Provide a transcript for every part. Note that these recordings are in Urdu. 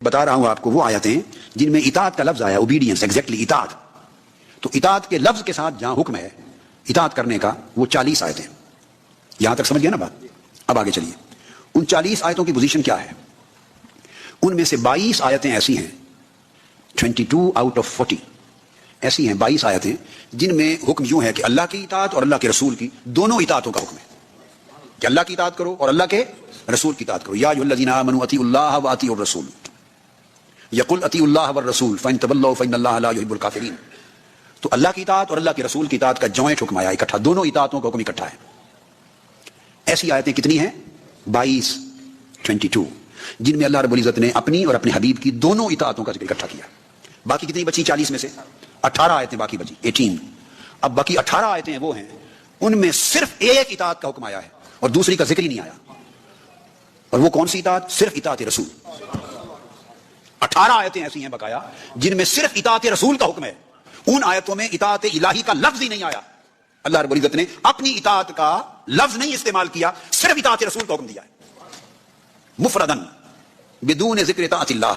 بتا رہا ہوں آپ کو وہ آیتیں جن میں اطاعت کا لفظ آیا، اوبیڈینس، ایگزیکٹلی اطاعت. تو اطاعت کے لفظ کے ساتھ جہاں حکم ہے اطاعت کرنے کا وہ 40 آیتیں. یہاں تک سمجھ گیا نا بات؟ اب آگے چلیے. ان 40 آیتوں کی پوزیشن کیا ہے؟ ان میں سے 22 آیتیں ایسی ہیں، 22 آؤٹ آف 40 ایسی ہیں 22 آیتیں جن میں حکم یوں ہے کہ اللہ کی اطاعت اور اللہ کے رسول کی دونوں اطاعتوں کا حکم ہے کہ اللہ کی اطاعت کرو اور اللہ کے رسول کی اطاعت کرو. یا ایھا الذین آمنوا اطیعوا اللہ واطیعوا الرسول یقل اطیعوا اللہ والرسول فإن تولوا فإن اللہ لا يحب الکافرین. تو اللہ کی اطاعت اور اللہ کے رسول کی اطاعت کا جوائنٹ حکم آیا، اکٹھا، دونوں اطاعتوں کا حکم اکٹھا ہے. ایسی آیتیں کتنی ہیں؟ 22 جن میں اللہ رب العزت نے اپنی اور اپنے حبیب کی دونوں اطاعتوں کا ذکر اکٹھا کیا. باقی کتنی بچی؟ 40 میں سے 18 آیتیں باقی بچی، 18. اب باقی 18 آیتیں وہ ہیں ان میں صرف ایک اطاعت کا حکم آیا ہے اور دوسری کا ذکر ہی نہیں آیا. اور وہ کون سی اطاعت؟ صرف اطاعت رسول. 18 آیتیں ایسی ہیں بقایا جن میں صرف اطاعت رسول کا حکم ہے. ان آیتوں میں اطاعت الہی کا لفظ ہی نہیں آیا. اللہ رب العزت نے اپنی اطاعت کا لفظ نہیں استعمال کیا، صرف اطاعت رسول کا حکم دیا ہے مفردن بدون ذکر اطاعت اللہ.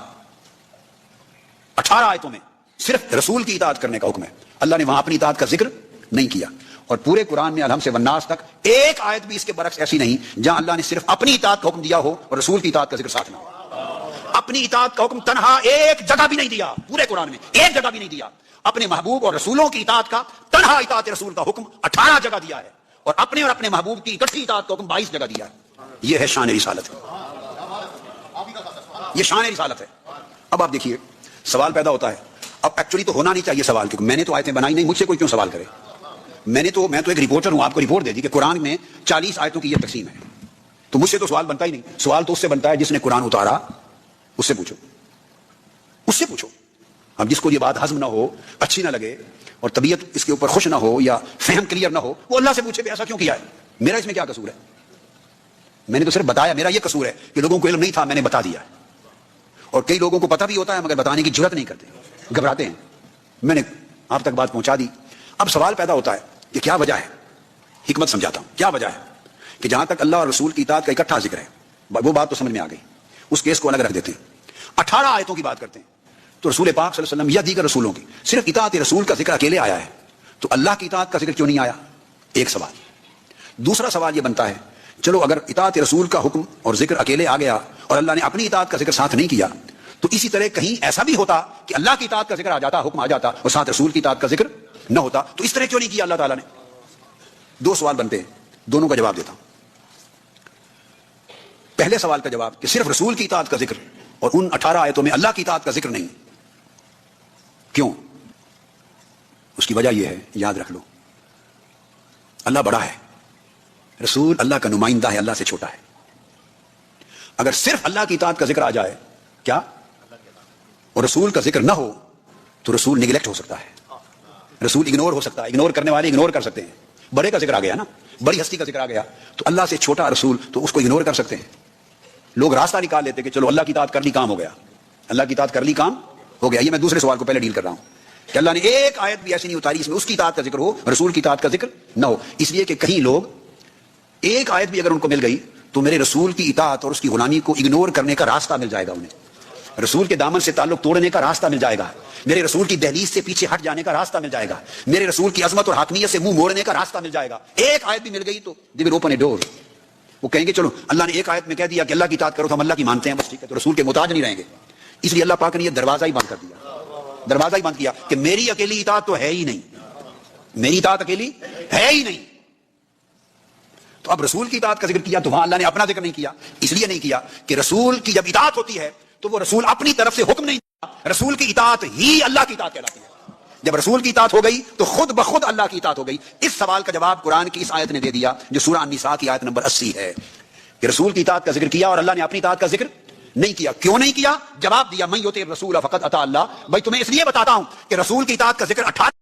18 آیتوں میں صرف رسول کی اطاعت کرنے کا حکم ہے. اللہ نے وہاں اپنی اطاعت کا ذکر نہیں کیا. اور پورے قرآن میں الحم سے والناس تک ایک آیت بھی اس کے برعکس ایسی نہیں جہاں اللہ نے صرف اپنی اطاعت کا حکم دیا ہو اور رسول کی اطاعت کا ذکر ساتھ نہ ہو. اپنی اطاعت کا حکم تنہا ایک جگہ بھی نہیں دیا، پورے قرآن میں ایک جگہ بھی نہیں دیا. اپنے محبوب اور رسولوں کی اطاعت کا تنہا اطاعت رسول کا حکم 18 جگہ دیا ہے، اور اپنے اور اپنے محبوب کی اکٹھی اطاعت کا حکم 22 جگہ دیا ہے. یہ ہے شان رسالت، یہ شان رسالت ہے. اب آپ دیکھیے سوال پیدا ہوتا ہے. اب ایکچولی تو ہونا نہیں چاہیے سوال، کیونکہ میں نے تو آیتیں بنائی نہیں، مجھ سے کوئی کیوں سوال کرے؟ میں تو ایک رپورٹر ہوں، آپ کو رپورٹ دے دی کہ قرآن میں 40 آیتوں کی یہ تقسیم ہے. تو مجھ سے تو سوال بنتا ہی نہیں. سوال تو اس سے بنتا ہے جس نے قرآن اتارا، اس سے پوچھو، اس سے پوچھو. اب جس کو یہ بات ہضم نہ ہو، اچھی نہ لگے، اور طبیعت اس کے اوپر خوش نہ ہو یا فہم کلیئر نہ ہو، وہ اللہ سے پوچھے بھی ایسا کیوں کیا ہے، میرا اس میں کیا قصور ہے؟ میں نے تو صرف بتایا. میرا یہ قصور ہے کہ لوگوں کو علم نہیں تھا، میں نے بتا دیا. اور کئی لوگوں کو پتہ بھی ہوتا ہے مگر بتانے کی جرات نہیں کرتے، گھبراتے ہیں. میں نے آپ تک بات پہنچا دی. اب سوال پیدا ہوتا ہے کہ کیا وجہ ہے؟ حکمت سمجھاتا ہوں. کیا وجہ ہے کہ جہاں تک اللہ اور رسول کی اطاعت کا اکٹھا ذکر ہے، وہ بات تو سمجھ میں آ گئی، اس کیس کو الگ رکھ دیتے ہیں. 18 آیتوں کی بات کرتے ہیں تو رسول پاک صلی اللہ علیہ وسلم یا دیگر رسولوں کی صرف اطاعت رسول کا ذکر اکیلے آیا ہے، تو اللہ کی اطاعت کا ذکر کیوں نہیں آیا؟ ایک سوال. دوسرا سوال یہ بنتا ہے چلو اگر اطاعت رسول کا حکم اور ذکر اکیلے آ گیا اور اللہ نے اپنی اطاعت کا ذکر ساتھ نہیں کیا، تو اسی طرح کہیں ایسا بھی ہوتا کہ اللہ کی اطاعت کا ذکر آ جاتا، حکم آ جاتا، اور ساتھ رسول کی اطاعت کا ذکر نہ ہوتا، تو اس طرح کیوں نہیں کیا اللہ تعالیٰ نے؟ دو سوال بنتے ہیں، دونوں کا جواب دیتا ہوں. پہلے سوال کا جواب کہ صرف رسول کی اطاعت کا ذکر اور ان 18 آیتوں میں اللہ کی اطاعت کا ذکر نہیں. کیوں؟ اس کی وجہ یہ ہے، یاد رکھ لو، اللہ بڑا ہے، رسول اللہ کا نمائندہ ہے، اللہ سے چھوٹا ہے. اگر صرف اللہ کی اطاعت کا ذکر آ جائے کیا اور رسول کا ذکر نہ ہو تو رسول نیگلیکٹ ہو سکتا ہے، رسول اگنور ہو سکتا ہے. اگنور کرنے والے اگنور کر سکتے ہیں. بڑے کا ذکر آ گیا نا، بڑی ہستی کا ذکر آ گیا، تو اللہ سے چھوٹا رسول تو اس کو اگنور کر سکتے ہیں. لوگ راستہ نکال لیتے کہ چلو اللہ کی اطاعت کر لی کام ہو گیا، اللہ کی اطاعت کر لی کام ہو گیا. یہ میں دوسرے سوال کو پہلے ڈیل کر رہا ہوں کہ اللہ نے ایک آیت بھی ایسی نہیں اتاری اس میں اس کی اطاعت کا ذکر ہو، رسول کی اطاعت کا ذکر نہ ہو. اس لیے کہ کہیں لوگ ایک آیت بھی اگر ان کو مل گئی تو میرے رسول کی اطاعت اور اس کی غلامی کو اگنور کرنے کا راستہ مل جائے گا، انہیں رسول کے دامن سے تعلق توڑنے کا راستہ مل جائے گا، میرے رسول کی دہلیز سے پیچھے ہٹ جانے کا راستہ مل جائے گا، میرے رسول کی عظمت اور حاکمیت سے منہ موڑنے کا راستہ مل جائے گا. ایک آیت بھی مل گئی تو دے ول اوپن اے ڈور. وہ کہیں گے چلو اللہ نے ایک آیت میں کہہ دیا کہ اللہ کی اطاعت کرو تو ہم اللہ کی مانتے ہیں، بس ٹھیک ہے، تو رسول کے محتاج نہیں رہیں گے. اس لیے اللہ پاک نے یہ دروازہ ہی بند کر دیا، دروازہ ہی بند کیا کہ میری اکیلی اطاعت تو ہے ہی نہیں، میری اطاعت اکیلی ہے ہی نہیں. تو اب رسول کی اطاعت کا ذکر کیا تو وہاں اللہ نے اپنا ذکر نہیں کیا. اس لیے نہیں کیا کہ رسول کی جب اطاعت ہوتی ہے تو وہ رسول اپنی طرف سے حکم نہیں دیتا، رسول کی اطاعت ہی اللہ کی اطاعت کہلاتی ہے. جب رسول کی اطاعت ہو گئی تو خود بخود اللہ کی اطاعت ہو گئی. اس سوال کا جواب قرآن کی اس آیت نے دے دیا جو سورہ النساء کی آیت نمبر 80 ہے کہ رسول کی اطاعت کا ذکر کیا اور اللہ نے اپنی اطاعت کا ذکر نہیں کیا. کیوں نہیں کیا؟ جواب دیا من یطع الرسول فقد اطاع اللہ. بھائی تمہیں اس لیے بتاتا ہوں کہ رسول کی اطاعت کا ذکر 18